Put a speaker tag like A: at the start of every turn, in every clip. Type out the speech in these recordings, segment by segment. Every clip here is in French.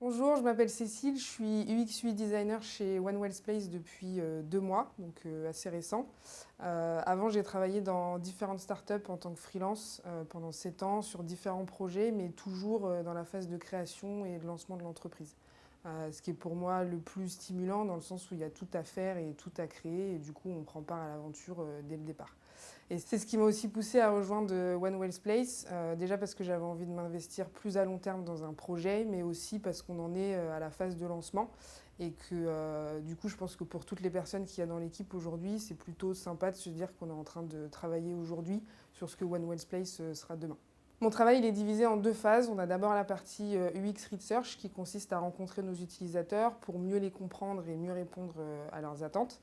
A: Bonjour, je m'appelle Cécile, je suis UX/UI designer chez One Wells Place depuis 2 mois, donc assez récent. Avant, j'ai travaillé dans différentes startups en tant que freelance pendant 7 ans sur différents projets, mais toujours dans la phase de création et de lancement de l'entreprise. Ce qui est pour moi le plus stimulant dans le sens où il y a tout à faire et tout à créer et du coup on prend part à l'aventure dès le départ. Et c'est ce qui m'a aussi poussée à rejoindre One Wells Place, déjà parce que j'avais envie de m'investir plus à long terme dans un projet, mais aussi parce qu'on en est à la phase de lancement et que du coup je pense que pour toutes les personnes qu'il y a dans l'équipe aujourd'hui, c'est plutôt sympa de se dire qu'on est en train de travailler aujourd'hui sur ce que One Wells Place sera demain. Mon travail il est divisé en 2 phases. On a d'abord la partie UX Research qui consiste à rencontrer nos utilisateurs pour mieux les comprendre et mieux répondre à leurs attentes.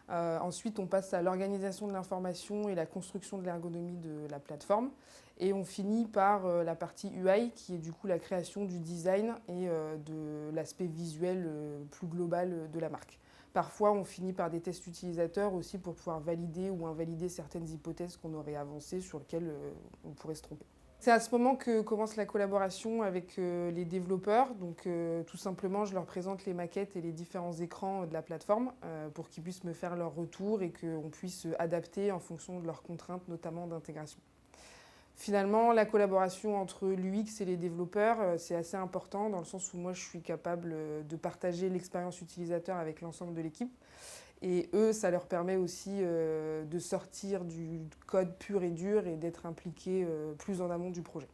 A: Ensuite, on passe à l'organisation de l'information et la construction de l'ergonomie de la plateforme. Et on finit par la partie UI qui est du coup la création du design et de l'aspect visuel plus global de la marque. Parfois, on finit par des tests utilisateurs aussi pour pouvoir valider ou invalider certaines hypothèses qu'on aurait avancées sur lesquelles on pourrait se tromper. C'est à ce moment que commence la collaboration avec les développeurs. Donc tout simplement, je leur présente les maquettes et les différents écrans de la plateforme pour qu'ils puissent me faire leur retour et qu'on puisse adapter en fonction de leurs contraintes, notamment d'intégration. Finalement, la collaboration entre l'UX et les développeurs, c'est assez important dans le sens où moi, je suis capable de partager l'expérience utilisateur avec l'ensemble de l'équipe. Et eux, ça leur permet aussi de sortir du code pur et dur et d'être impliqués plus en amont du projet.